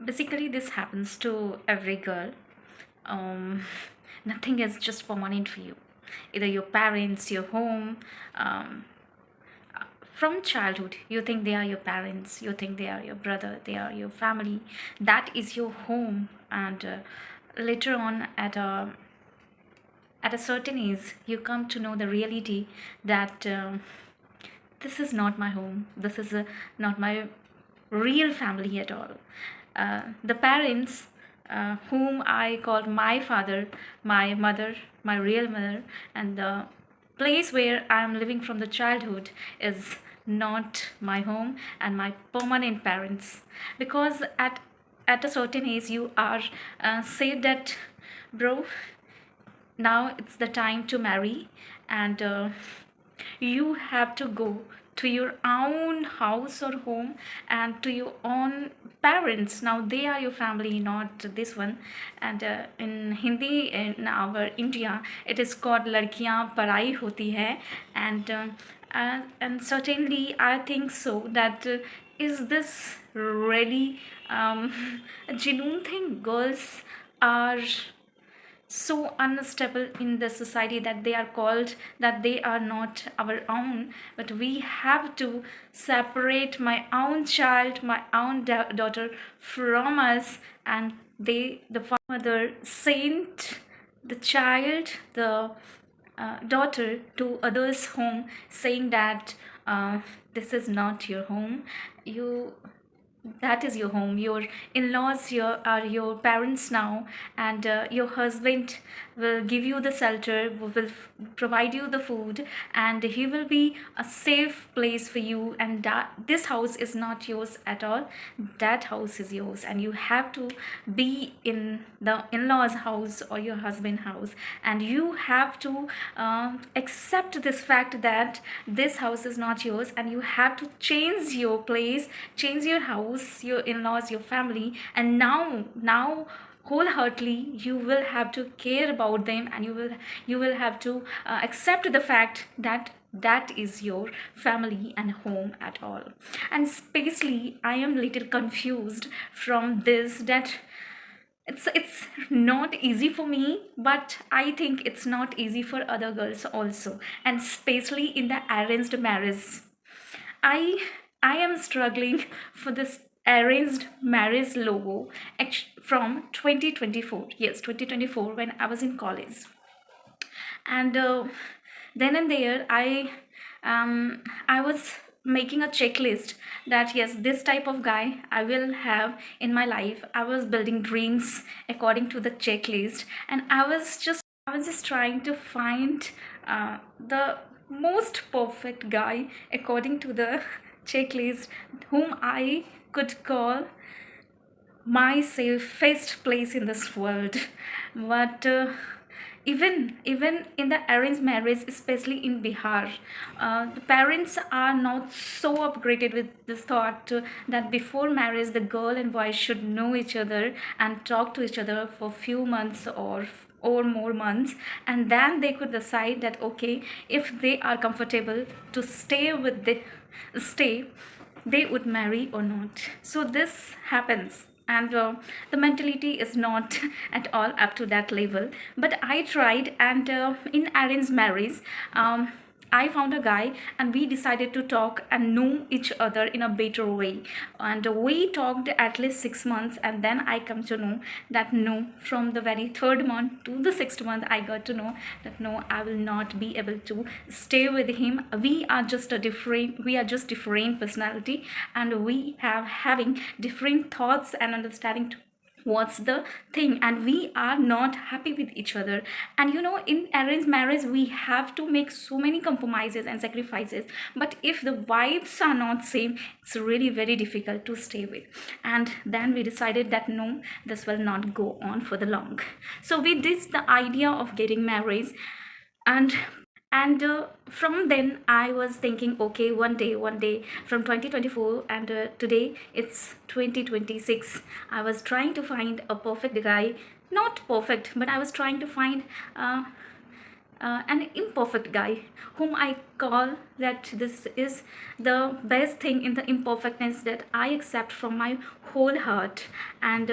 Basically, this happens to every girl. um, Nothing is just permanent for you. Either your parents, your home. um, from childhood you think they are your parents, you think they are your brother, they are your family, that is your home. And later on, at a certain age, you come to know the reality that this is not my home, this is not my real family at all. The parents, whom I called my father, my mother, my real mother, and the place where I am living from the childhood is not my home and my permanent parents. Because at a certain age you are said that, bro, now it's the time to marry, and you have to go to your own house or home and to your own parents. Now they are your family, not this one. And in Hindi, in our India, it is called ladkiyan parai hoti hai. And certainly I think so that is this really a genuine thing? Girls are so unstable in the society that they are called that they are not our own, but we have to separate my own child, my own daughter from us. And the father sent the child, the daughter, to others home, saying that this is not your home. You That is your home. Your in-laws here are your parents now, and your husband will give you the shelter, will provide you the food, and he will be a safe place for you. And this house is not yours at all. That house is yours, and you have to be in the in-laws house or your husband house, and you have to accept this fact that this house is not yours, and you have to change your place, change your house, your in-laws, your family. And now wholeheartedly you will have to care about them, and you will have to accept the fact that that is your family and home at all. And especially I am little confused from this, that it's not easy for me, but I think it's not easy for other girls also, and especially in the arranged marriage. I i am struggling for this arranged marriage logo from 2024. Yes, 2024, when I was in college. And then and there I was making a checklist that yes, this type of guy I will have in my life. I was building dreams according to the checklist, and I was just trying to find the most perfect guy according to the checklist, whom I could call my safest place in this world. But even in the arranged marriage, especially in Bihar, the parents are not so upgraded with this thought that before marriage the girl and boy should know each other and talk to each other for few months or more months, and then they could decide that okay, if they are comfortable to stay, they would marry or not. So this happens, and the mentality is not at all up to that level. But I tried, and in arranged marriage, I found a guy, and we decided to talk and know each other in a better way. And we talked at least 6 months, and then I come to know that no, from the very third month to the sixth month, I got to know that no, I will not be able to stay with him. We are just different personality, and we have having different thoughts and understanding what's the thing, and we are not happy with each other. And in arranged marriage we have to make so many compromises and sacrifices, but if the vibes are not same, it's really very difficult to stay with. And then we decided that no, this will not go on for the long. So we did the idea of getting married. And from then I was thinking, okay, one day from 2024, and today it's 2026. I was trying to find a perfect guy. Not perfect, but I was trying to find uh, an imperfect guy whom I call that this is the best thing in the imperfectness that I accept from my whole heart. And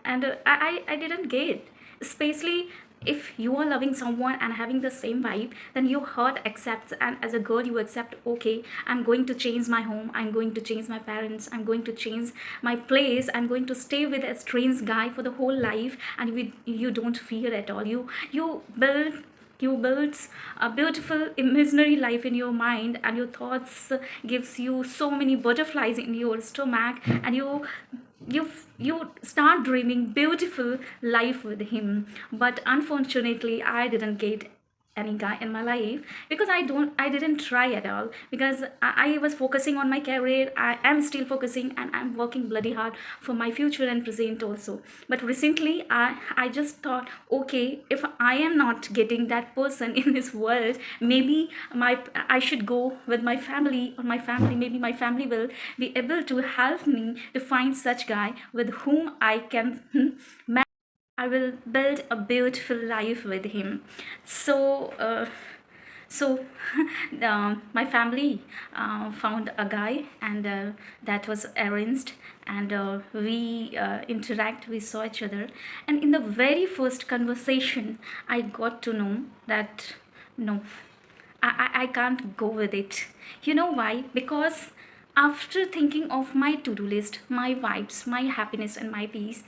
I didn't get, especially if you are loving someone and having the same vibe, then your heart accepts, and as a girl you accept, okay, I'm going to change my home, I'm going to change my parents, I'm going to change my place, I'm going to stay with a strange guy for the whole life. And you don't fear at all. You build a beautiful imaginary life in your mind, and your thoughts gives you so many butterflies in your stomach, and you start dreaming beautiful life with him. But unfortunately I didn't get any guy in my life, because I didn't try at all, because I was focusing on my career. I am still focusing, and I'm working bloody hard for my future and present also. But recently I just thought, okay, if I am not getting that person in this world, maybe I should go with my family, or my family, maybe my family will be able to help me to find such guy with whom I can I will build a beautiful life with him. So, my family found a guy, and that was arranged, and we saw each other, and in the very first conversation, I got to know that no, I can't go with it. You know why? Because after thinking of my to-do list, my vibes, my happiness, and my peace,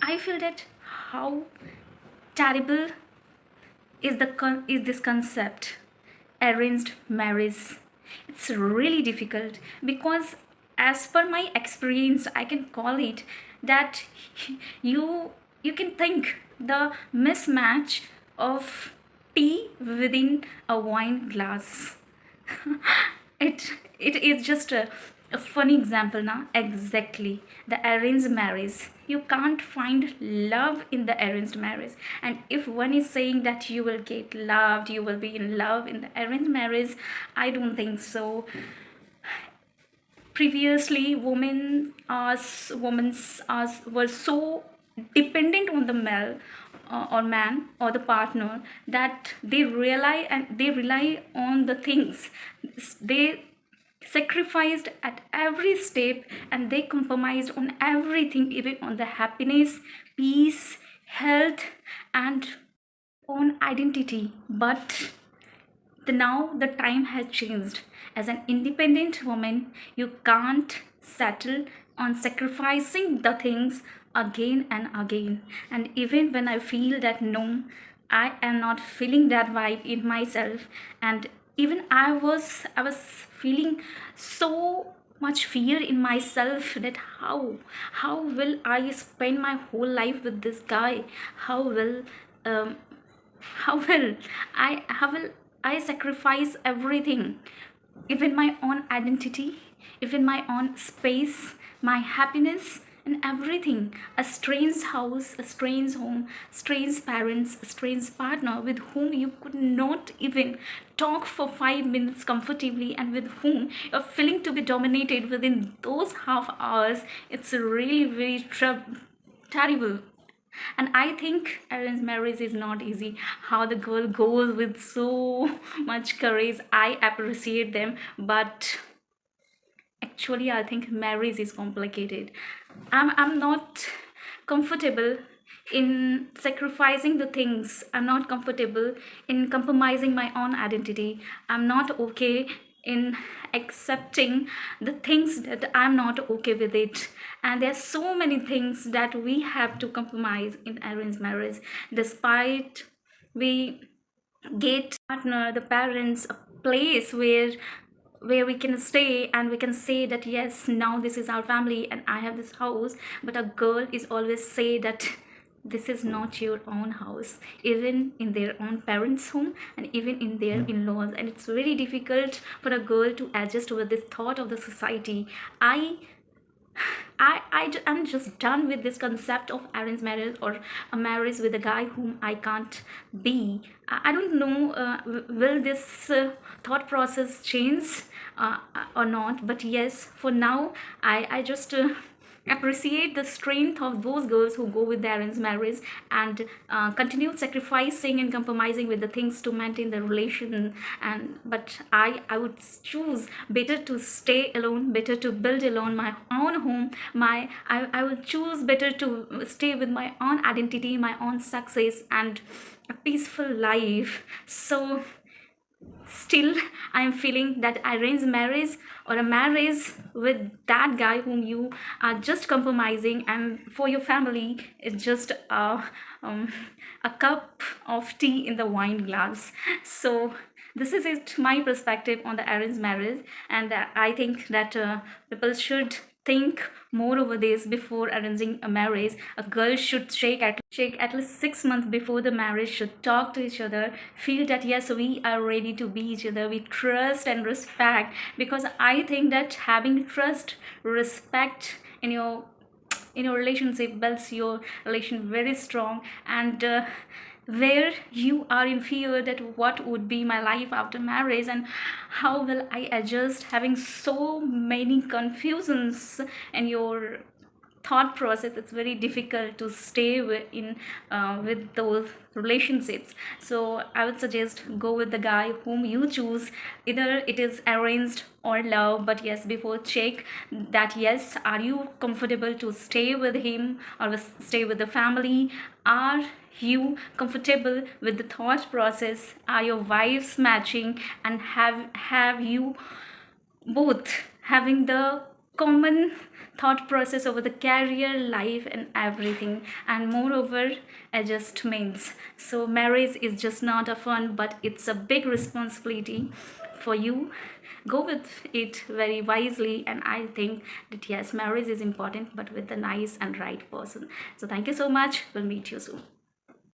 I feel that how terrible is this concept, arranged marriage. It's really difficult, because as per my experience, I can call it that you can think the mismatch of tea within a wine glass. it is just a funny example now. Exactly, the arranged marriage, you can't find love in the arranged marriage. And if one is saying that you will get loved, you will be in love in the arranged marriage, I don't think so. Previously women were so dependent on the male, or man, or the partner, that they rely on the things. They sacrificed at every step, and they compromised on everything, even on the happiness, peace, health, and on identity. But now the time has changed. As an independent woman, you can't settle on sacrificing the things again and again. And even when I feel that no, I am not feeling that vibe in myself, and even I was feeling so much fear in myself, that how will I spend my whole life with this guy? How will um, how will I sacrifice everything, even my own identity, even my own space, my happiness, and everything. A strange house, a strange home, strange parents, a strange partner with whom you could not even talk for 5 minutes comfortably, and with whom you're feeling to be dominated within those half hours. It's really very terrible. And I think arranged marriage is not easy. How the girl goes with so much courage, I appreciate them. But actually, I think marriage is complicated. I'm not comfortable in sacrificing the things. I'm not comfortable in compromising my own identity. I'm not okay in accepting the things that I'm not okay with it. And there's so many things that we have to compromise in arranged marriage, despite we get partner, the parents, a place where we can stay, and we can say that yes, now this is our family and I have this house. But a girl is always say that this is not your own house, even in their own parents home, and even in their in-laws. And it's very difficult for a girl to adjust with this thought of the society. I'm just done with this concept of arranged marriage, or a marriage with a guy whom I can't be. I don't know, will this thought process change or not. But yes, for now, I just appreciate the strength of those girls who go with their arranged marriage and continue sacrificing and compromising with the things to maintain the relation. And but I would choose better to stay alone, better to build alone my own home. I will choose better to stay with my own identity, my own success, and a peaceful life. So still I'm feeling that arranged marriage or a marriage with that guy whom you are just compromising and for your family is just um, a cup of tea in the wine glass. So this is it, my perspective on the arranged marriage. And I think that people should think more over this before arranging a marriage. A girl should shake at least 6 months before the marriage, should talk to each other, feel that yes, we are ready to be each other, we trust and respect. Because I think that having trust, respect in your relationship builds your relation very strong. And where you are in fear that what would be my life after marriage and how will I adjust, having so many confusions in your thought process, it's very difficult to stay with those relationships. So I would suggest go with the guy whom you choose, either it is arranged or love. But yes, before check that yes, are you comfortable to stay with him or stay with the family? Are you comfortable with the thought process? Are your vibes matching? And have you both having the common thought process over the career, life, and everything? And moreover, adjustments. So marriage is just not a fun, but it's a big responsibility for you. Go with it very wisely. And I think that yes, marriage is important, but with the nice and right person. So thank you so much, we'll meet you soon.